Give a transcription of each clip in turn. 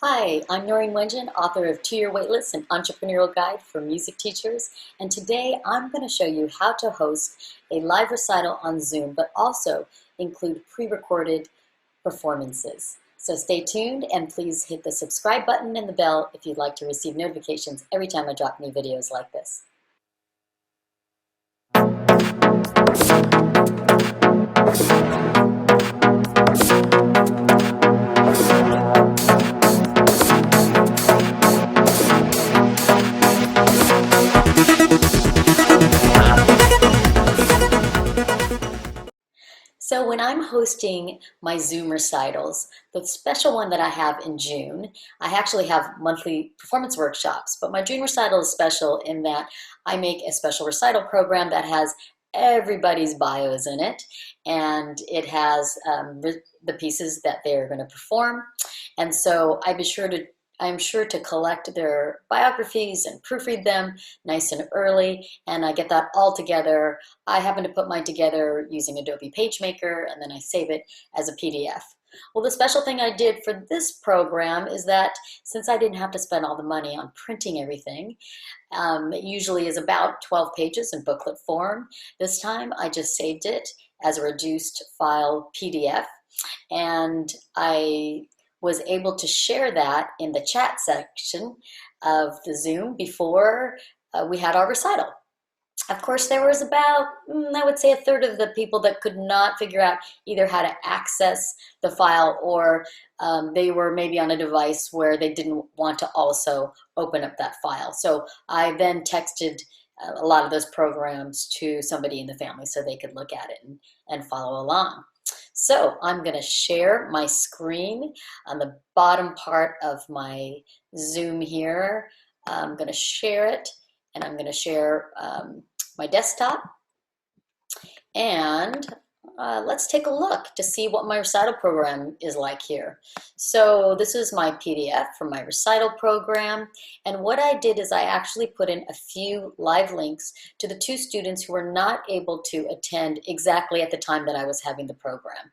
Hi, I'm Wenjen, author of 2-Year Waitlist, an entrepreneurial guide for music teachers. And today I'm going to show you how to host a live recital on Zoom, but also include pre-recorded performances. So stay tuned and please hit the subscribe button and the bell if you'd like to receive notifications every time I drop new videos like this. So when I'm hosting my Zoom recitals, the special one that I have in June, I actually have monthly performance workshops, but my June recital is special in that I make a special recital program that has everybody's bios in it, and it has the pieces that they're going to perform. And so I'm sure to collect their biographies and proofread them nice and early, and I get that all together. I happen to put mine together using Adobe Pagemaker, and then I save it as a PDF. Well, the special thing I did for this program is that since I didn't have to spend all the money on printing everything, it usually is about 12 pages in booklet form. This time I just saved it as a reduced file PDF, and I was able to share that in the chat section of the Zoom before we had our recital. Of course, there was about, I would say, a third of the people that could not figure out either how to access the file, or they were maybe on a device where they didn't want to also open up that file. So I then texted a lot of those programs to somebody in the family so they could look at it and follow along. So I'm going to share my screen on the bottom part of my Zoom here. I'm going to share it, and I'm going to share my desktop. And let's take a look to see what my recital program is like here. So this is my PDF for my recital program. And what I did is I actually put in a few live links to the two students who were not able to attend exactly at the time that I was having the program.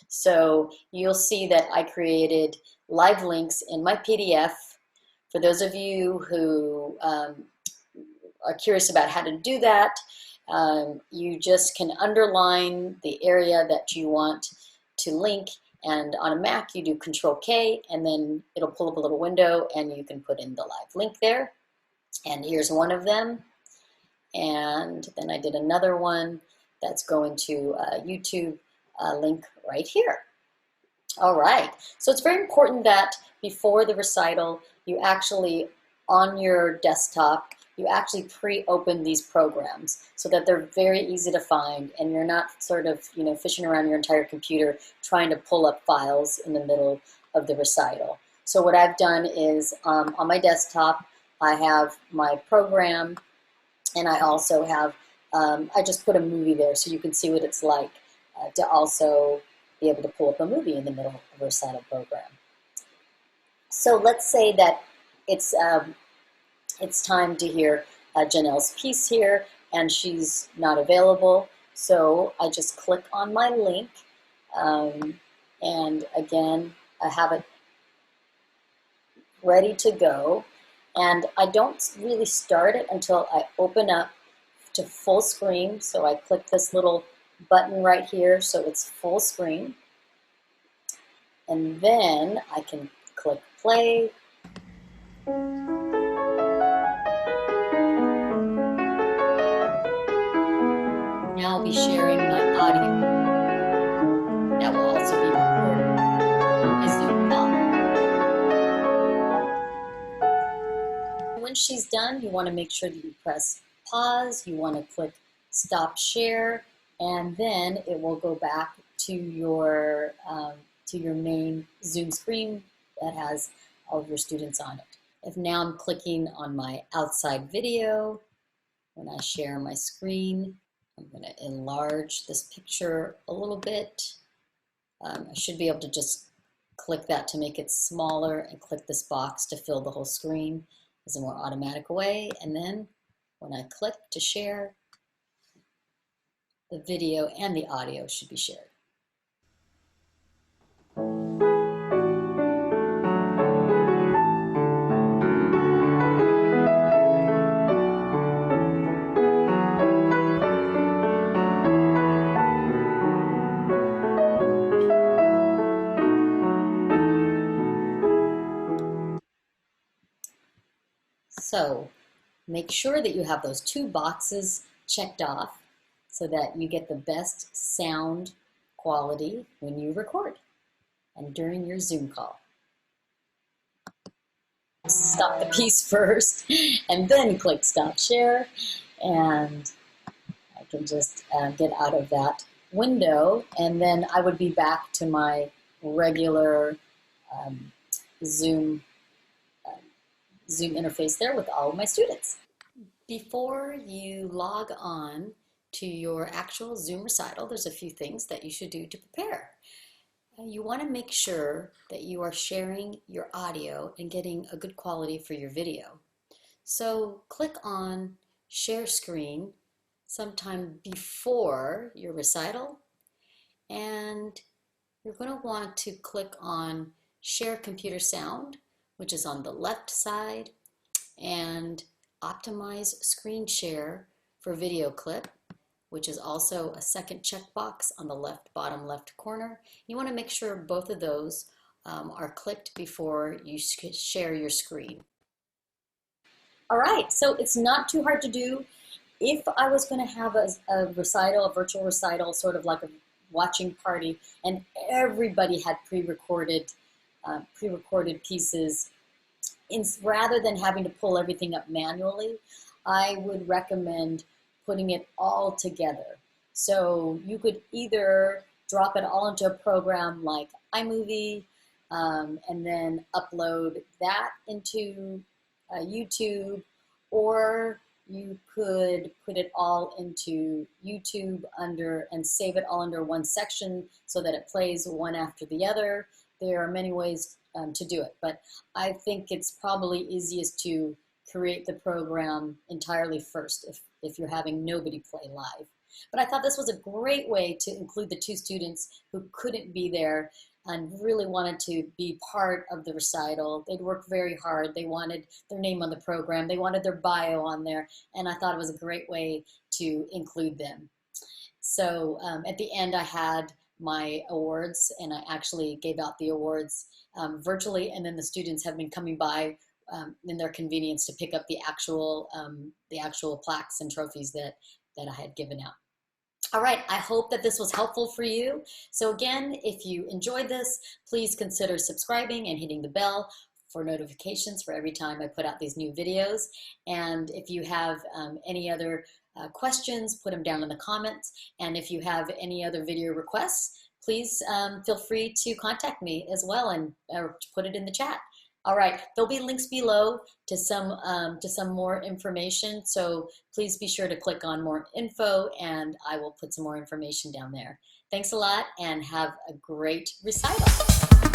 So you'll see that I created live links in my PDF. For those of you who are curious about how to do that, you just can underline the area that you want to link, and on a Mac you do Control-K, and then it'll pull up a little window and you can put in the live link there. And here's one of them. And then I did another one that's going to YouTube link right here. All right, so it's very important that before the recital, you actually, on your desktop, you actually pre-open these programs so that they're very easy to find, and you're not sort of, fishing around your entire computer trying to pull up files in the middle of the recital. So what I've done is on my desktop, I have my program, and I also have, I just put a movie there so you can see what it's like to also be able to pull up a movie in the middle of a recital program. So let's say that it's time to hear Janelle's piece here, and she's not available. So I just click on my link, and again, I have it ready to go. And I don't really start it until I open up to full screen. So I click this little button right here so it's full screen. And then I can click play. Now I'll be sharing my audio. That will also be recorded on my Zoom call. When she's done, you want to make sure that you press pause. You want to click stop share, and then it will go back to your main Zoom screen that has all of your students on it. If now I'm clicking on my outside video, when I share my screen, I'm going to enlarge this picture a little bit. I should be able to just click that to make it smaller and click this box to fill the whole screen as a more automatic way. And then when I click to share, the video and the audio should be shared. So make sure that you have those 2 boxes checked off so that you get the best sound quality when you record and during your Zoom call. Stop the piece first and then click stop share, and I can just get out of that window, and then I would be back to my regular Zoom interface there with all of my students. Before you log on to your actual Zoom recital, there's a few things that you should do to prepare. You want to make sure that you are sharing your audio and getting a good quality for your video. So click on share screen sometime before your recital, and you're going to want to click on share computer sound, which is on the left side, and optimize screen share for video clip, which is also a second checkbox on the left bottom left corner. You want to make sure both of those are clicked before you share your screen. All right, so it's not too hard to do. If I was going to have a recital, a virtual recital, sort of like a watching party, and everybody had pre-recorded pieces, rather than having to pull everything up manually, I would recommend putting it all together. So you could either drop it all into a program like iMovie and then upload that into YouTube, or you could put it all into YouTube and save it all under one section so that it plays one after the other. There are many ways to do it, but I think it's probably easiest to create the program entirely first if you're having nobody play live. But I thought this was a great way to include the 2 students who couldn't be there and really wanted to be part of the recital. They'd worked very hard. They wanted their name on the program. They wanted their bio on there, and I thought it was a great way to include them. So at the end, I had my awards, and I actually gave out the awards virtually, and then the students have been coming by in their convenience to pick up the actual plaques and trophies that I had given out. All right, I hope that this was helpful for you. So again, if you enjoyed this, please consider subscribing and hitting the bell for notifications for every time I put out these new videos. And if you have any other questions, put them down in the comments. And if you have any other video requests, please feel free to contact me as well and put it in the chat. All right, there'll be links below to some more information, so please be sure to click on more info, and I will put some more information down there. Thanks a lot, and have a great recital.